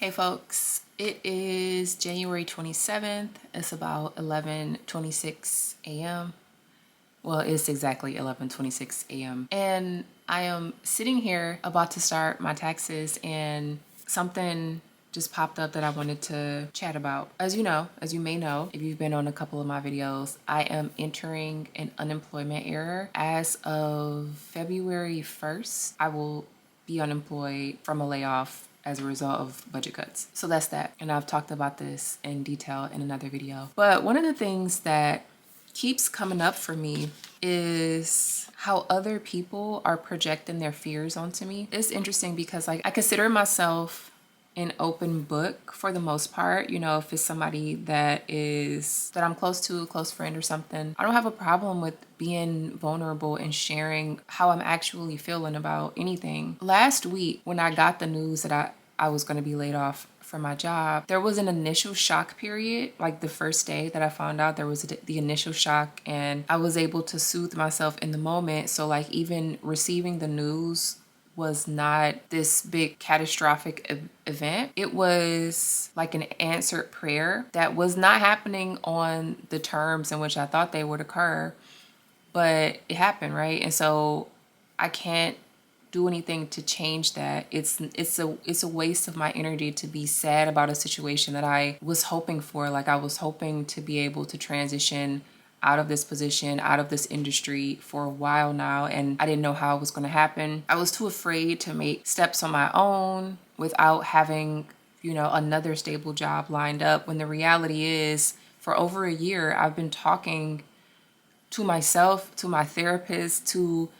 Hey folks, it is January 27th. It's about 11:26 a.m. Well, it's exactly 11:26 a.m. And I am sitting here about to start my taxes and something just popped up that I wanted to chat about. As you may know, if you've been on a couple of my videos, I am entering an unemployment era. As of February 1st, I will be unemployed from a layoff as a result of budget cuts. So that's that. And I've talked about this in detail in another video. But one of the things that keeps coming up for me is how other people are projecting their fears onto me. It's interesting because I consider myself an open book for the most part. If it's somebody that I'm close to, a close friend or something, I don't have a problem with being vulnerable and sharing how I'm actually feeling about anything. Last week, when I got the news that I was going to be laid off from my job, there was an initial shock period. Like the first day that I found out, there was the initial shock, and I was able to soothe myself in the moment. So like even receiving the news was not this big catastrophic event. It was like an answered prayer that was not happening on the terms in which I thought they would occur, but it happened, right? And so I can't do anything to change that. It's a waste of my energy to be sad about a situation that I was hoping for. Like I was hoping to be able to transition out of this position, out of this industry for a while now, and I didn't know how it was going to happen. I was too afraid to make steps on my own without having, another stable job lined up, when the reality is for over a year I've been talking to myself, to my therapist, to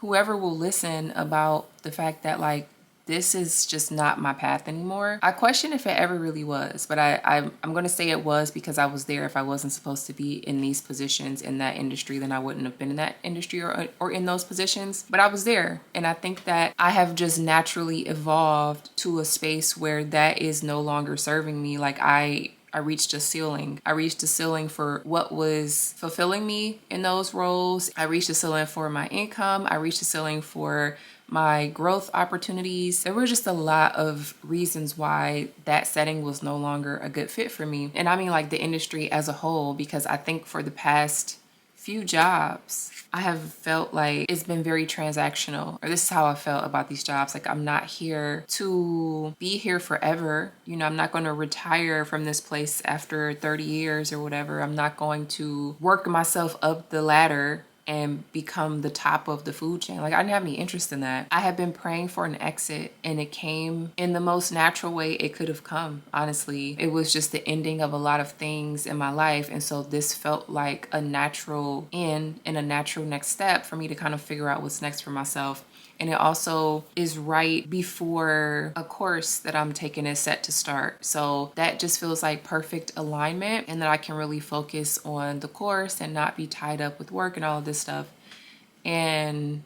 whoever will listen about the fact that like this is just not my path anymore. I question if it ever really was, but I'm going to say it was, because I was there. If I wasn't supposed to be in these positions in that industry, then I wouldn't have been in that industry or in those positions. But I was there, and I think that I have just naturally evolved to a space where that is no longer serving me. Like I reached a ceiling. I reached a ceiling for what was fulfilling me in those roles. I reached a ceiling for my income. I reached a ceiling for my growth opportunities. There were just a lot of reasons why that setting was no longer a good fit for me. And I mean like the industry as a whole, because I think for the past few jobs, I have felt like it's been very transactional, or this is how I felt about these jobs. Like I'm not here to be here forever. I'm not going to retire from this place after 30 years or whatever. I'm not going to work myself up the ladder and become the top of the food chain. Like I didn't have any interest in that. I had been praying for an exit, and it came in the most natural way it could have come. Honestly, it was just the ending of a lot of things in my life. And so this felt like a natural end and a natural next step for me to kind of figure out what's next for myself. And it also is right before a course that I'm taking is set to start. So that just feels like perfect alignment, and that I can really focus on the course and not be tied up with work and all of this stuff. And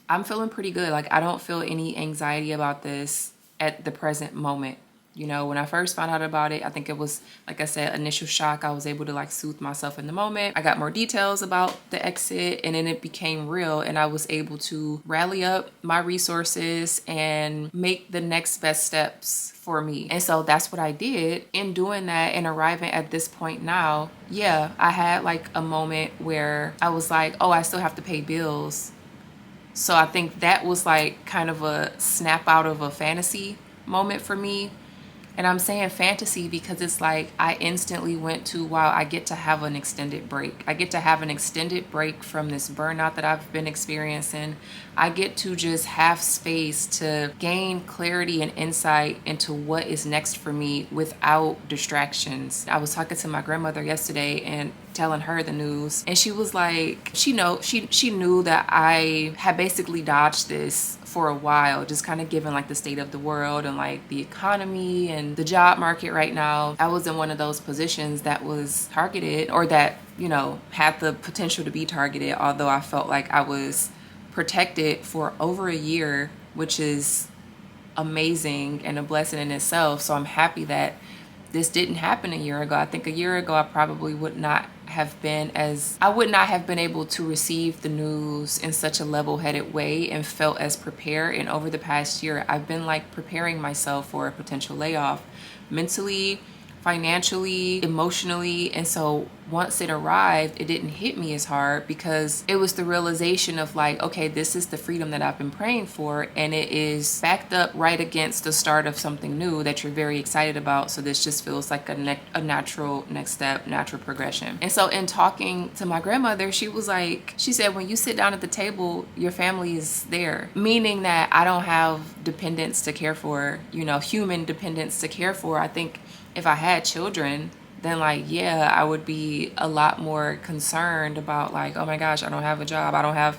I'm feeling pretty good. Like I don't feel any anxiety about this at the present moment. When I first found out about it, I think it was, like I said, initial shock. I was able to like soothe myself in the moment. I got more details about the exit, and then it became real, and I was able to rally up my resources and make the next best steps for me. And so that's what I did. In doing that and arriving at this point now, yeah, I had like a moment where I was like, oh, I still have to pay bills. So I think that was like kind of a snap out of a fantasy moment for me. And I'm saying fantasy because it's like I instantly went to, wow, I get to have an extended break. I get to have an extended break from this burnout that I've been experiencing. I get to just have space to gain clarity and insight into what is next for me without distractions. I was talking to my grandmother yesterday and telling her the news, and she was like, she knew that I had basically dodged this for a while, just kind of given like the state of the world and like the economy and the job market right now. I was in one of those positions that was targeted, or that had the potential to be targeted, although I felt like I was protected for over a year, which is amazing and a blessing in itself. So I'm happy that this didn't happen a year ago. I think a year ago I probably would not I would not have been able to receive the news in such a level-headed way and felt as prepared. And over the past year, I've been like preparing myself for a potential layoff mentally, financially, emotionally. And so once it arrived, it didn't hit me as hard because it was the realization of like, okay, this is the freedom that I've been praying for, and it is backed up right against the start of something new that you're very excited about. So this just feels like a natural next step, natural progression. And so in talking to my grandmother, she said, when you sit down at the table, your family is there, meaning that I don't have dependents to care for, human dependents to care for. I think if I had children, then like, yeah, I would be a lot more concerned about like, oh my gosh, I don't have a job, I don't have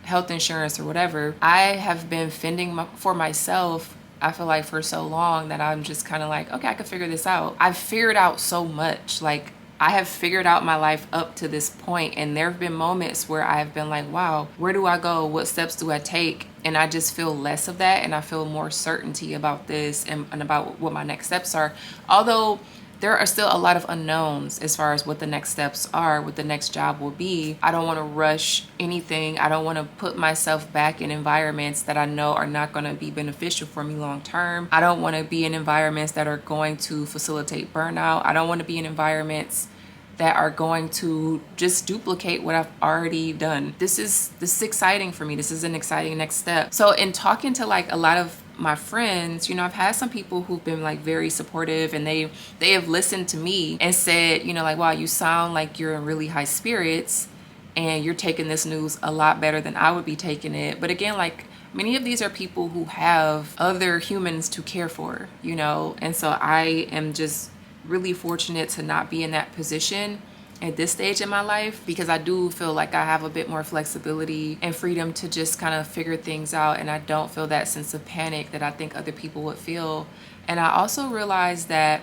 health insurance or whatever. I have been fending for myself, I feel like, for so long that I'm just kind of like, okay, I can figure this out. I've figured out so much. Like, I have figured out my life up to this point, and there have been moments where I have been like, wow, where do I go? What steps do I take? And I just feel less of that, and I feel more certainty about this and about what my next steps are. Although there are still a lot of unknowns as far as what the next steps are, what the next job will be. I don't want to rush anything. I don't want to put myself back in environments that I know are not going to be beneficial for me long term. I don't want to be in environments that are going to facilitate burnout. I don't want to be in environments that are going to just duplicate what I've already done. This is exciting for me. This is an exciting next step. So in talking to like a lot of my friends, I've had some people who've been like very supportive, and they have listened to me and said, like, wow, you sound like you're in really high spirits and you're taking this news a lot better than I would be taking it. But again, like, many of these are people who have other humans to care for, and so I am just really fortunate to not be in that position at this stage in my life, because I do feel like I have a bit more flexibility and freedom to just kind of figure things out, and I don't feel that sense of panic that I think other people would feel. And I also realized that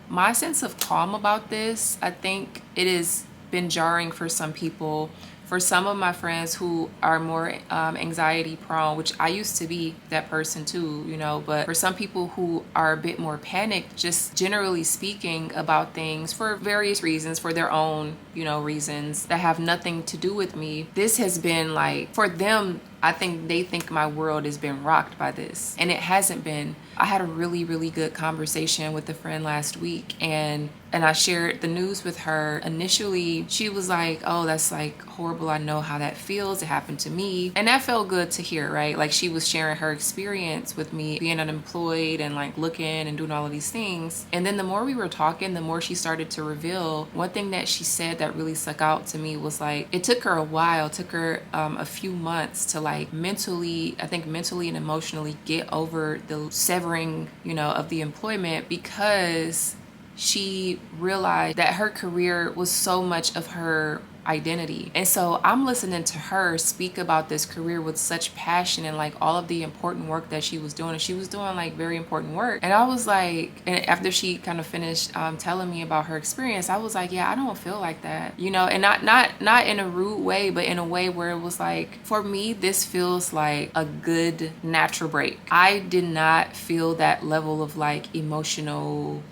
my sense of calm about this, I think it has been jarring for some people. For some of my friends who are more anxiety prone, which I used to be that person too, but for some people who are a bit more panicked, just generally speaking about things for various reasons, for their own, reasons that have nothing to do with me, this has been like, for them, I think they think my world has been rocked by this, and it hasn't been. I had a really, really good conversation with a friend last week, and I shared the news with her. Initially, she was like, oh, that's like horrible. I know how that feels. It happened to me. And that felt good to hear, right? Like, she was sharing her experience with me being unemployed and like looking and doing all of these things. And then the more we were talking, the more she started to reveal. One thing that she said that really stuck out to me was like, it took her a while, took her a few months to like mentally and emotionally get over the severing, of the employment, because she realized that her career was so much of her identity. And so I'm listening to her speak about this career with such passion and like all of the important work that she was doing. And she was doing like very important work. And I was like, and after she kind of finished telling me about her experience, I was like, yeah, I don't feel like that, and not in a rude way, but in a way where it was like, for me, this feels like a good natural break. I did not feel that level of like emotional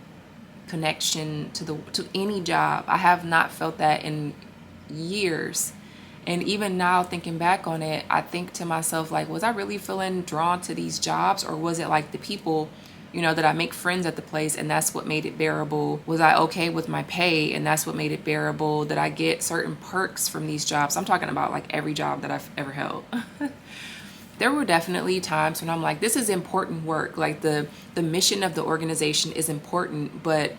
connection to any job. I have not felt that in years. And even now, thinking back on it, I think to myself, like, was I really feeling drawn to these jobs, or was it like the people, that I make friends at the place and that's what made it bearable? Was I okay with my pay and that's what made it bearable? Did I get certain perks from these jobs? I'm talking about like every job that I've ever held. There were definitely times when I'm like, this is important work. Like the mission of the organization is important, but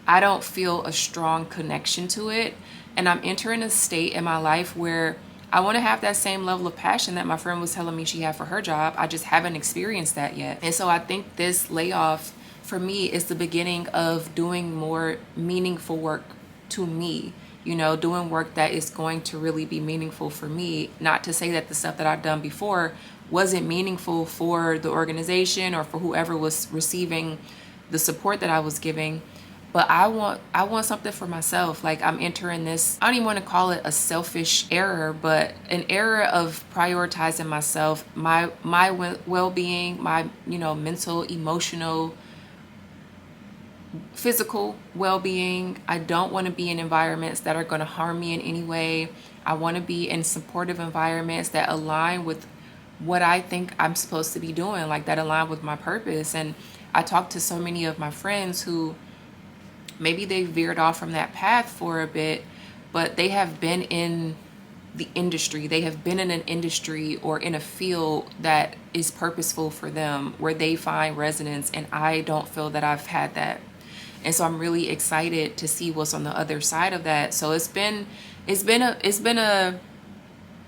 I don't feel a strong connection to it. And I'm entering a state in my life where I want to have that same level of passion that my friend was telling me she had for her job. I just haven't experienced that yet. And so I think this layoff for me is the beginning of doing more meaningful work to me. Doing work that is going to really be meaningful for me. Not to say that the stuff that I've done before wasn't meaningful for the organization or for whoever was receiving the support that I was giving. But I want something for myself. Like, I'm entering this, I don't even want to call it a selfish era, but an era of prioritizing myself, my well-being, my, mental, emotional physical well-being. I don't want to be in environments that are going to harm me in any way. I want to be in supportive environments that align with what I think I'm supposed to be doing, like that align with my purpose. And I talk to so many of my friends who maybe they veered off from that path for a bit, but they have been in the industry. They have been in an industry or in a field that is purposeful for them, where they find resonance. And I don't feel that I've had that. And so I'm really excited to see what's on the other side of that. So it's been a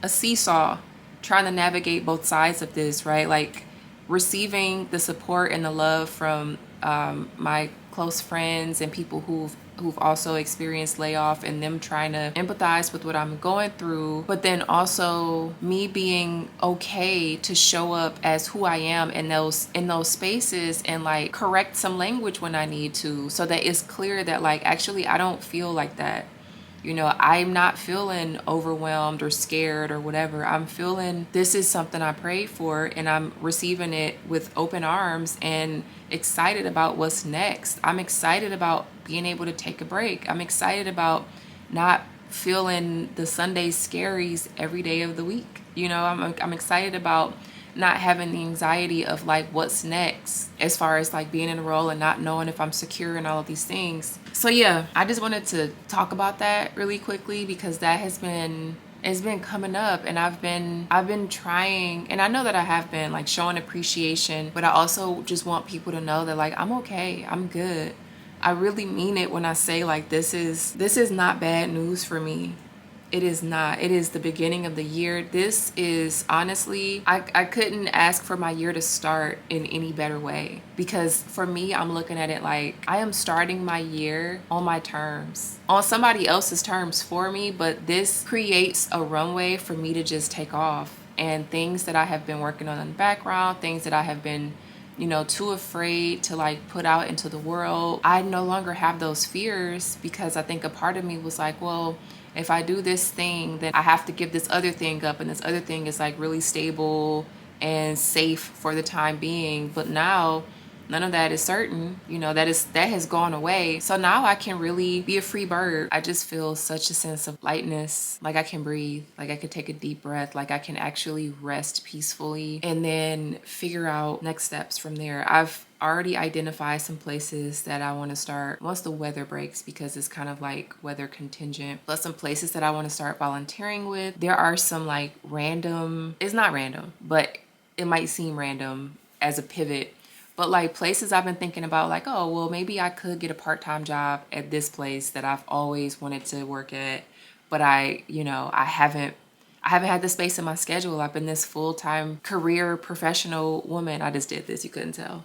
seesaw trying to navigate both sides of this, right? Like receiving the support and the love from my close friends and people who've also experienced layoff, and them trying to empathize with what I'm going through, but then also me being okay to show up as who I am in those spaces, and like correct some language when I need to, so that it's clear that like actually I don't feel like that. I'm not feeling overwhelmed or scared or whatever. I'm feeling this is something I prayed for, and I'm receiving it with open arms and excited about what's next. I'm excited about being able to take a break. I'm excited about not feeling the Sunday scaries every day of the week. I'm excited about not having the anxiety of like what's next, as far as like being in a role and not knowing if I'm secure and all of these things. So yeah, I just wanted to talk about that really quickly, because that it's been coming up, and I've been trying, and I know that I have been like showing appreciation, but I also just want people to know that like I'm okay, I'm good. I really mean it when I say like this is not bad news for me. It is not. It is the beginning of the year. This is honestly, I couldn't ask for my year to start in any better way, because for me, I'm looking at it like I am starting my year on my terms, on somebody else's terms for me, but this creates a runway for me to just take off. And things that I have been working on in the background, things that I have been too afraid to like put out into the world, I no longer have those fears, because I think a part of me was like, well, if I do this thing, then I have to give this other thing up, and this other thing is like really stable and safe for the time being. But now none of that is certain. That has gone away. So now I can really be a free bird. I just feel such a sense of lightness, like I can breathe, like I could take a deep breath, like I can actually rest peacefully, and then figure out next steps from there. I've already identified some places that I want to start once the weather breaks, because it's kind of like weather contingent, but some places that I want to start volunteering with. There are some like random, it's not random, but it might seem random as a pivot, but like places I've been thinking about, like, oh, well, maybe I could get a part-time job at this place that I've always wanted to work at, but I haven't had the space in my schedule. I've been this full-time career professional woman. I just did this, you couldn't tell.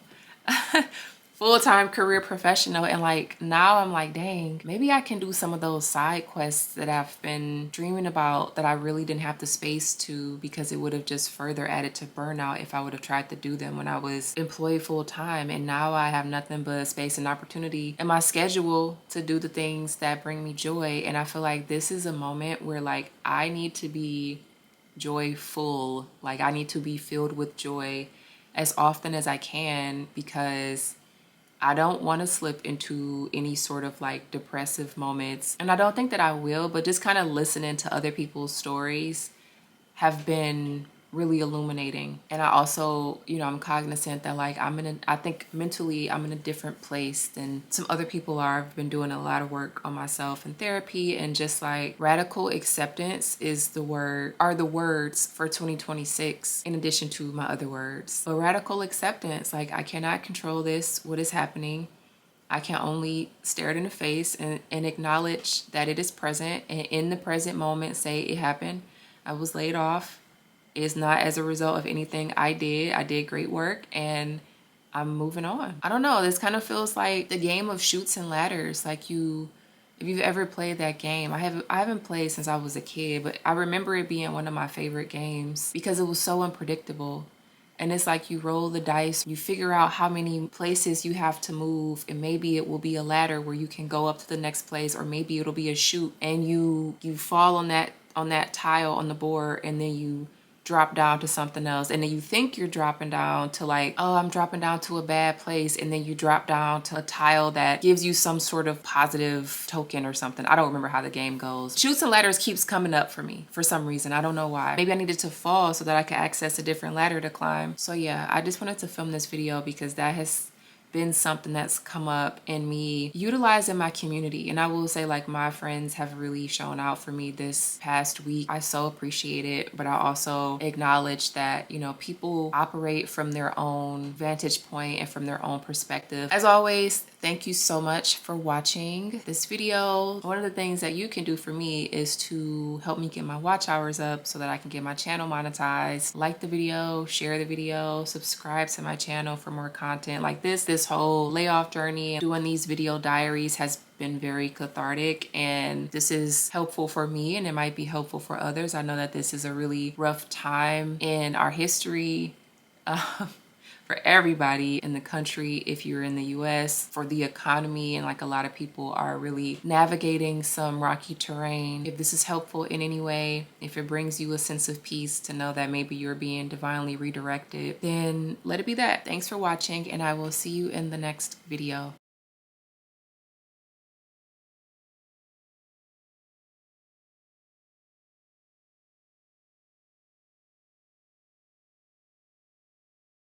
Full-time career professional, and like now I'm like, dang, maybe I can do some of those side quests that I've been dreaming about, that I really didn't have the space to, because it would have just further added to burnout if I would have tried to do them when I was employed full-time. And now I have nothing but space and opportunity in my schedule to do the things that bring me joy. And I feel like this is a moment where like I need to be joyful, like I need to be filled with joy as often as I can, because I don't want to slip into any sort of like depressive moments. And I don't think that I will, but just kind of listening to other people's stories have been really illuminating. And I also, I'm cognizant that like I think mentally I'm in a different place than some other people are. I've been doing a lot of work on myself in therapy, and just like radical acceptance are the words for 2026, in addition to my other words. But radical acceptance, like I cannot control what is happening. I can only stare it in the face and acknowledge that it is present, and in the present moment say it happened. I was laid off. It's not as a result of anything I did. I did great work, and I'm moving on. I don't know. This kind of feels like the game of Chutes and Ladders. Like if you've ever played that game, I haven't played since I was a kid, but I remember it being one of my favorite games because it was so unpredictable. And it's like you roll the dice, you figure out how many places you have to move, and maybe it will be a ladder where you can go up to the next place, or maybe it'll be a chute, and you fall on that tile on the board, and then you drop down to something else, and then you think you're dropping down to like, oh, I'm dropping down to a bad place, and then you drop down to a tile that gives you some sort of positive token or something. I don't remember how the game goes. Chutes and ladders keeps coming up for me for some reason. I don't know why. Maybe I needed to fall so that I could access a different ladder to climb. So yeah, I just wanted to film this video because that has been something that's come up in me utilizing my community. And I will say, like, my friends have really shown out for me this past week. I so appreciate it, but I also acknowledge that, you know, people operate from their own vantage point and from their own perspective. As always, thank you so much for watching this video. One of the things that you can do for me is to help me get my watch hours up so that I can get my channel monetized. Like the video, share the video, subscribe to my channel for more content like this. This whole layoff journey, doing these video diaries has been very cathartic, and this is helpful for me, and it might be helpful for others. I know that this is a really rough time in our history. For everybody in the country, if you're in the US, for the economy, and like a lot of people are really navigating some rocky terrain. If this is helpful in any way, if it brings you a sense of peace to know that maybe you're being divinely redirected, then let it be that. Thanks for watching, and I will see you in the next video.